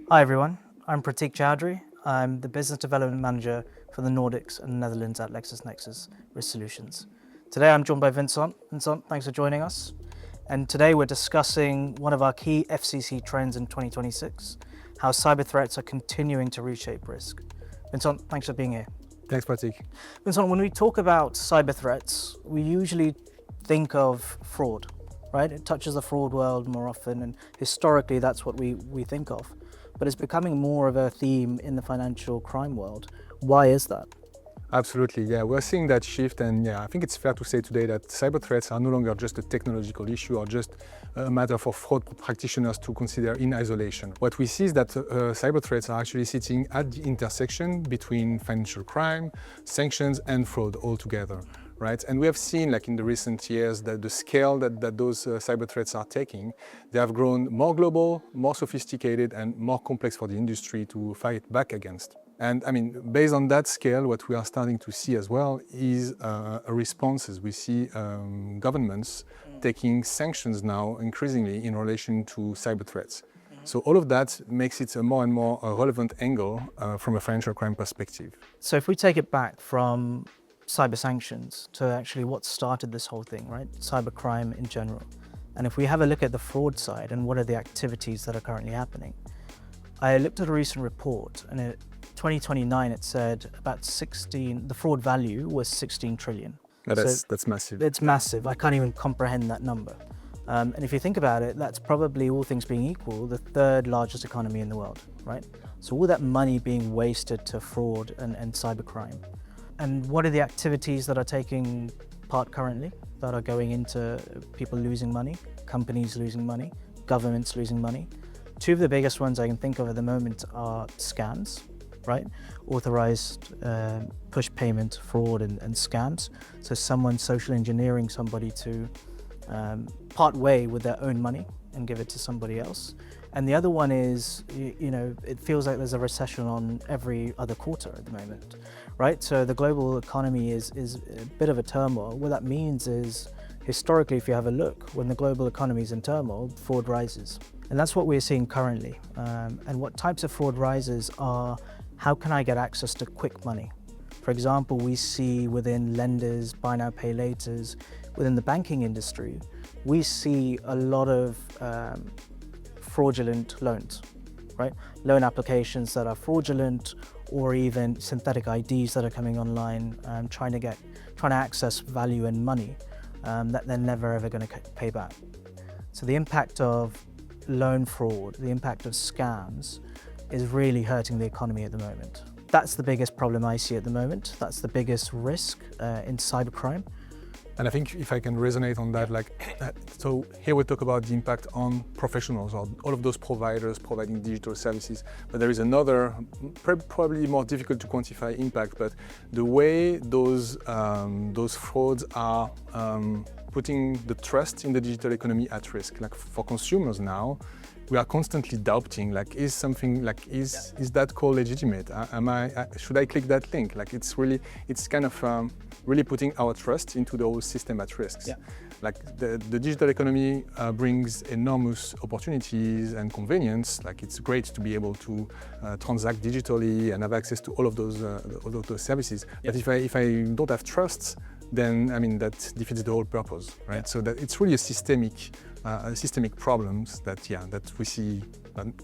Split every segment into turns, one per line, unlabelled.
Hi everyone, I'm Pratik Chowdhury. I'm the Business Development Manager for the Nordics and Netherlands at LexisNexis Risk Solutions. Today I'm joined by Vincent. Vincent, thanks for joining us. And today we're discussing one of our key FCC trends in 2026, how cyber threats are continuing to reshape risk. Vincent, thanks for being here.
Thanks, Pratik.
Vincent, when we talk about cyber threats, we usually think of fraud, right? It touches the fraud world more often, and historically that's what we think of. But it's becoming more of a theme in the financial crime world. Why is that?
Absolutely, yeah, we're seeing that shift, and yeah, I think it's fair to say today that cyber threats are no longer just a technological issue or just a matter for fraud practitioners to consider in isolation. What we see is that cyber threats are actually sitting at the intersection between financial crime, sanctions, and fraud altogether. Right? And we have seen, like in the recent years, that the scale that those cyber threats are taking, they have grown more global, more sophisticated, and more complex for the industry to fight back against. And I mean, based on that scale, what we are starting to see as well is responses. We see governments taking sanctions now increasingly in relation to cyber threats. So all of that makes it a more and more relevant angle from a financial crime perspective.
So if we take it back from cyber sanctions to actually what started this whole thing, right? Cyber crime in general. And if we have a look at the fraud side and what are the activities that are currently happening, I looked at a recent report, and in 2029 it said about the fraud value was 16 trillion.
That's massive.
It's massive. I can't even comprehend that number. And if you think about it, that's probably, all things being equal, the third largest economy in the world, right? So all that money being wasted to fraud and cyber crime. And what are the activities that are taking part currently that are going into people losing money, companies losing money, governments losing money? Two of the biggest ones I can think of at the moment are scams, right? Authorized push payment fraud and scams. So someone social engineering somebody to part way with their own money and give it to somebody else. And the other one is, it feels like there's a recession on every other quarter at the moment, right? So the global economy is a bit of a turmoil. What that means is, historically, if you have a look, when the global economy is in turmoil, fraud rises. And that's what we're seeing currently. And what types of fraud rises are, how can I get access to quick money? For example, we see within lenders, buy now, pay laters, within the banking industry, we see a lot of fraudulent loans, right? Loan applications that are fraudulent, or even synthetic IDs that are coming online, trying to access value and money that they're never ever going to pay back. So the impact of loan fraud, the impact of scams is really hurting the economy at the moment. That's the biggest problem I see at the moment. That's the biggest risk in cybercrime.
And I think if I can resonate on that, so here we talk about the impact on professionals or all of those providers providing digital services, but there is another, probably more difficult to quantify impact, but the way those frauds are putting the trust in the digital economy at risk. Like for consumers now, we are constantly doubting, is that call legitimate? Should I click that link? It's kind of really putting our trust into the whole system at risk.
Yeah.
The digital economy brings enormous opportunities and convenience. It's great to be able to transact digitally and have access to all of those services. Yeah. But if I don't have trust, then that defeats the whole purpose, right? Yeah. So that it's really a systemic problems that we see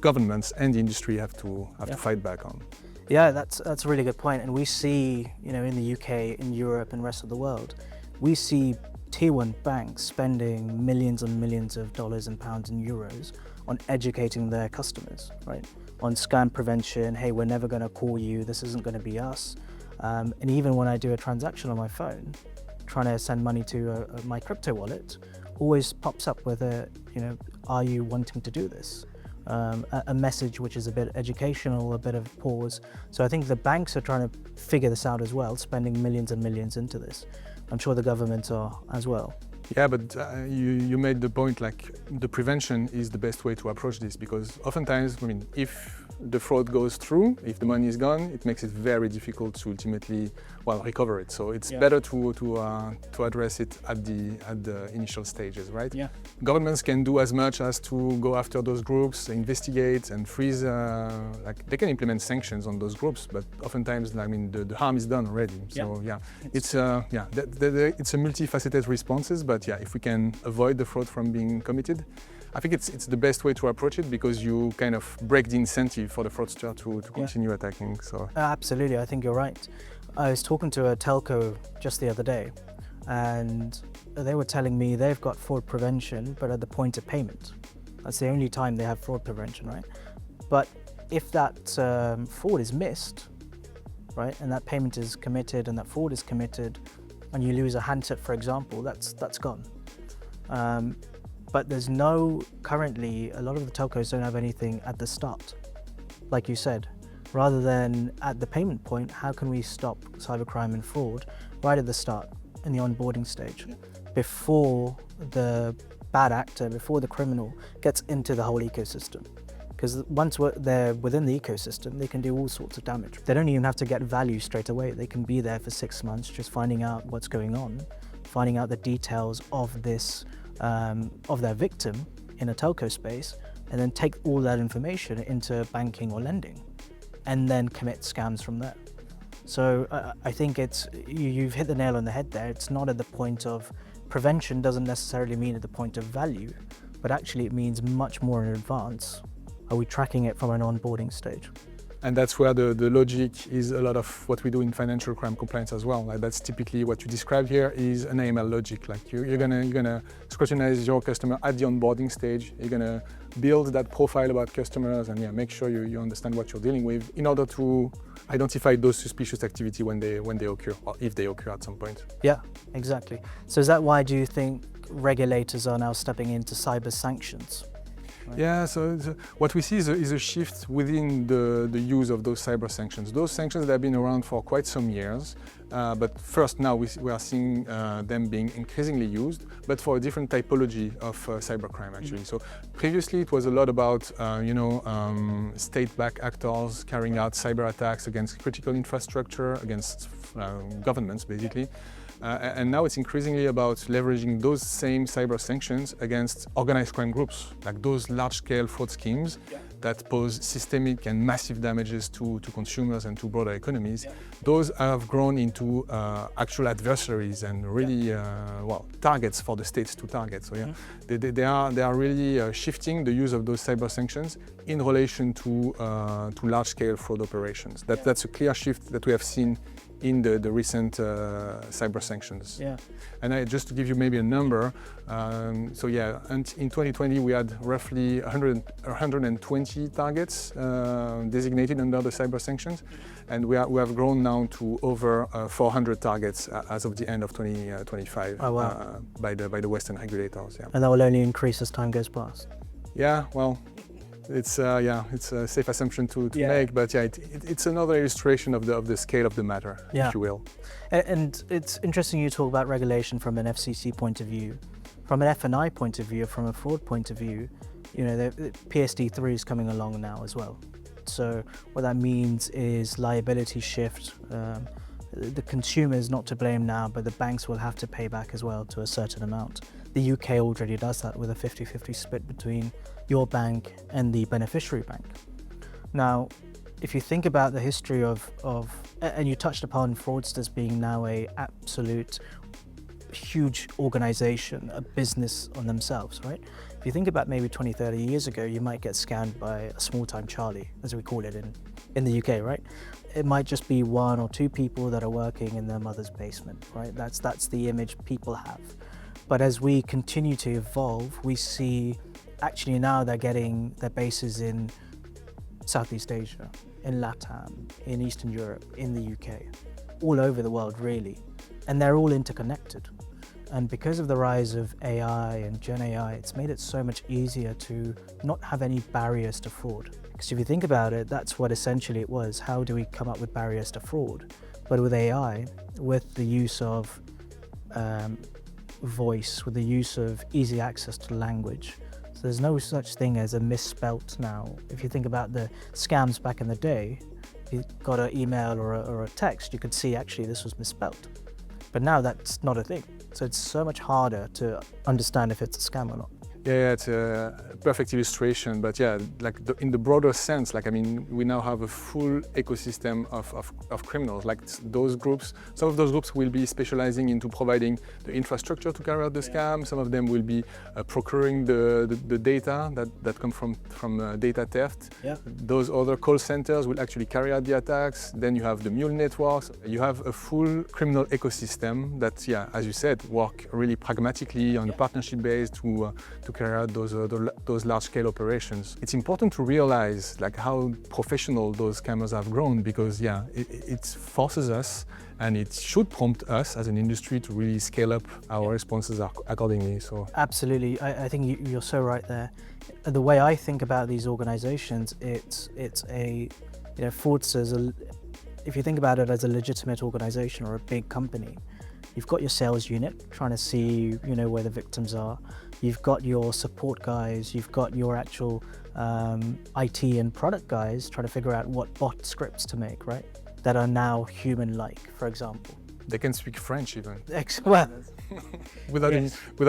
governments and the industry have to fight back on.
Yeah, that's a really good point. And we see, in the UK, in Europe, and rest of the world, we see tier one banks spending millions and millions of dollars and pounds and euros on educating their customers, right? On scam prevention. Hey, we're never going to call you. This isn't going to be us. And even when I do a transaction on my phone, trying to send money to my crypto wallet, always pops up with are you wanting to do this? A message which is a bit educational, a bit of pause. So I think the banks are trying to figure this out as well, spending millions and millions into this. I'm sure the governments are as well.
Yeah, but you made the point, like the prevention is the best way to approach this, because oftentimes, I mean, if the fraud goes through, if the money is gone, it makes it very difficult to ultimately, well, recover it. So it's better to address it at the initial stages, right?
Yeah.
Governments can do as much as to go after those groups, investigate and freeze. Like they can implement sanctions on those groups, but oftentimes, I mean, the harm is done already. So it's it's a multifaceted responses, but yeah, if we can avoid the fraud from being committed, I think it's the best way to approach it, because you kind of break the incentive for the fraudster to continue attacking. So
absolutely, I think you're right. I was talking to a telco just the other day, and they were telling me they've got fraud prevention, but at the point of payment. That's the only time they have fraud prevention, right? But if that fraud is missed, right, and that payment is committed and that fraud is committed, and you lose a handset, for example, that's gone. But there's currently, a lot of the telcos don't have anything at the start. Like you said, rather than at the payment point, how can we stop cybercrime and fraud right at the start, in the onboarding stage, before the bad actor, before the criminal gets into the whole ecosystem? Because once they're within the ecosystem, they can do all sorts of damage. They don't even have to get value straight away. They can be there for 6 months, just finding out what's going on, finding out the details of this, of their victim in a telco space, and then take all that information into banking or lending, and then commit scams from there. So I think you've hit the nail on the head there. It's not at the point of prevention, doesn't necessarily mean at the point of value, but actually it means much more in advance. Are we tracking it from an onboarding stage?
And that's where the logic is a lot of what we do in financial crime compliance as well. Like that's typically what you described here is an AML logic. Like you're gonna scrutinize your customer at the onboarding stage. You're gonna build that profile about customers and make sure you understand what you're dealing with in order to identify those suspicious activity when they occur, or if they occur at some point.
Yeah, exactly. So is that why do you think regulators are now stepping into cyber sanctions? Right.
Yeah, so what we see is a shift within the use of those cyber sanctions. Those sanctions that have been around for quite some years, but first now we are seeing them being increasingly used, but for a different typology of cybercrime actually. So previously it was a lot about state-backed actors carrying out cyber attacks against critical infrastructure, against governments basically. And now it's increasingly about leveraging those same cyber sanctions against organized crime groups, like those large-scale fraud schemes that pose systemic and massive damages to consumers and to broader economies. Those have grown into actual adversaries and really, targets for the states to target. So they are really shifting the use of those cyber sanctions in relation to large-scale fraud operations. That's a clear shift that we have seen in the recent cyber sanctions.
Yeah.
And just to give you maybe a number, and in 2020 we had roughly 120 targets designated under the cyber sanctions, and we have grown now to over 400 targets as of the end of 2025.
Oh, wow.
By the Western regulators. Yeah.
And that will only increase as time goes past.
Yeah, well, it's a safe assumption to make, but it's another illustration of the scale of the matter, if you will.
And it's interesting you talk about regulation from an FCC point of view, from an F&I point of view, from a fraud point of view. The PSD3 is coming along now as well. So what that means is liability shift. The consumer is not to blame now, but the banks will have to pay back as well to a certain amount. The UK already does that with a 50-50 split between your bank and the beneficiary bank. Now, if you think about the history of and you touched upon fraudsters being now a absolute huge organization, a business on themselves, right? If you think about maybe 20, 30 years ago, you might get scammed by a small-time Charlie, as we call it in the UK, right? It might just be 1 or 2 people that are working in their mother's basement, right? That's the image people have. But as we continue to evolve, we see actually now they're getting their bases in Southeast Asia, in LATAM, in Eastern Europe, in the UK, all over the world really. And they're all interconnected. And because of the rise of AI and Gen AI, it's made it so much easier to not have any barriers to fraud. Because if you think about it, that's what essentially it was. How do we come up with barriers to fraud? But with AI, with the use of voice, with the use of easy access to language. So there's no such thing as a misspelt now. If you think about the scams back in the day, if you got an email or a text, you could see actually this was misspelt. But now that's not a thing. So it's so much harder to understand if it's a scam or not.
Yeah, it's a perfect illustration, but yeah, like in the broader sense, like, I mean, we now have a full ecosystem of criminals. Like those groups, some of those groups will be specializing into providing the infrastructure to carry out the scam. Some of them will be procuring the data that come from data theft.
Yeah.
Those other call centers will actually carry out the attacks. Then you have the mule networks. You have a full criminal ecosystem that, yeah, as you said, work really pragmatically on a partnership base to carry out those large-scale operations. It's important to realize like how professional those scammers have grown, because yeah, it forces us and it should prompt us as an industry to really scale up our responses accordingly. So
absolutely, I think you're so right there. The way I think about these organizations, it's a, you know, fraudsters, if you think about it as a legitimate organization or a big company, you've got your sales unit trying to see, you know, where the victims are. You've got your support guys, you've got your actual IT and product guys trying to figure out what bot scripts to make, right? That are now human-like, for example.
They can speak French even.
Well,
without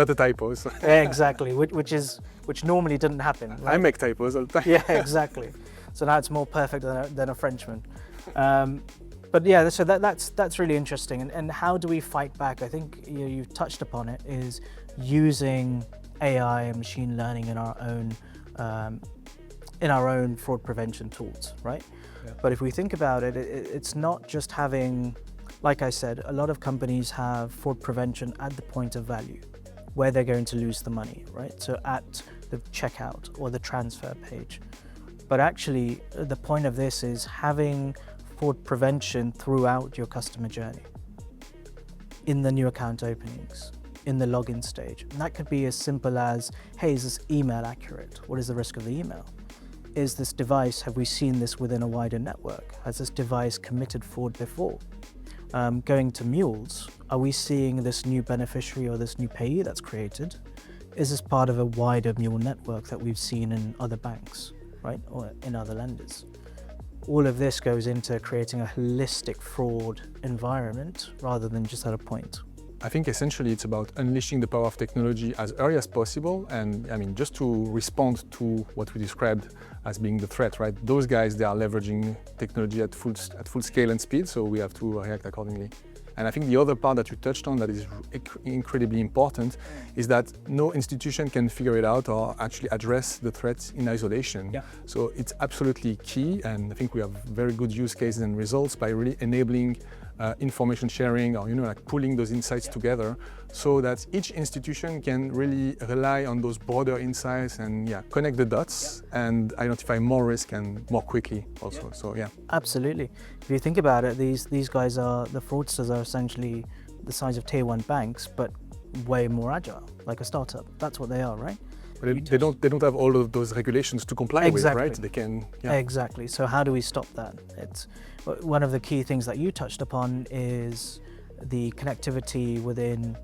the typos.
Exactly, which normally didn't happen. Right?
I make typos all the time.
Yeah, exactly. So now it's more perfect than a Frenchman. But yeah, so that's really interesting. And how do we fight back? I think you've touched upon it, is using AI and machine learning in our own fraud prevention tools, right?
Yeah.
But if we think about it, it's not just having, like I said, a lot of companies have fraud prevention at the point of value, where they're going to lose the money, right? So at the checkout or the transfer page. But actually, the point of this is having fraud prevention throughout your customer journey, in the new account openings, in the login stage. And that could be as simple as, hey, is this email accurate? What is the risk of the email? Is this device, have we seen this within a wider network? Has this device committed fraud before? Going to mules, are we seeing this new beneficiary or this new payee that's created? Is this part of a wider mule network that we've seen in other banks, right? Or in other lenders? All of this goes into creating a holistic fraud environment rather than just at a point.
I think essentially it's about unleashing the power of technology as early as possible, and I mean, just to respond to what we described as being the threat, right? Those guys, they are leveraging technology at full scale and speed, so we have to react accordingly. And I think the other part that you touched on that is incredibly important is that no institution can figure it out or actually address the threats in isolation.
Yeah.
So it's absolutely key, and I think we have very good use cases and results by really enabling information sharing, or like pulling those insights together, so that each institution can really rely on those broader insights and connect the dots and identify more risk and more quickly also. So yeah.
Absolutely. If you think about it, these guys the fraudsters are essentially the size of tier 1 banks, but way more agile, like a startup. That's what they are, right?
But they don't have all of those regulations to comply with, right? They can. Yeah.
Exactly. So how do we stop that? It's one of the key things that you touched upon is the connectivity within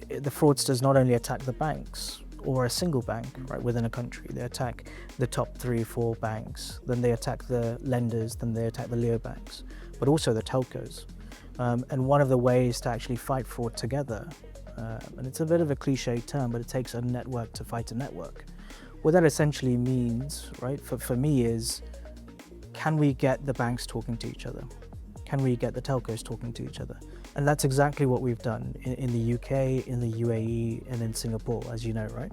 the fraudsters. Not only attack the banks or a single bank, right, within a country. They attack the top 3-4 banks. Then they attack the lenders. Then they attack the neobanks, but also the telcos. And one of the ways to actually fight fraud together. And it's a bit of a cliche term, but it takes a network to fight a network. What that essentially means, right, for me is, can we get the banks talking to each other? Can we get the telcos talking to each other? And that's exactly what we've done in the UK, in the UAE, and in Singapore, as you know, right?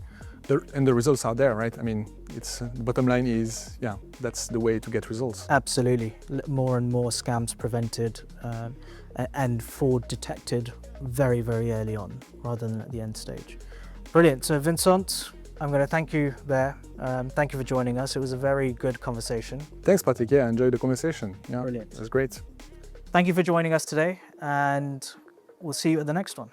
And the results are there, right? I mean, it's the bottom line is, that's the way to get results.
Absolutely. More and more scams prevented and fraud detected very, very early on, rather than at the end stage. Brilliant. So Vincent, I'm going to thank you there. Thank you for joining us. It was a very good conversation.
Thanks, Patrick. Yeah, I enjoyed the conversation. Yeah,
brilliant.
It was great.
Thank you for joining us today, and we'll see you at the next one.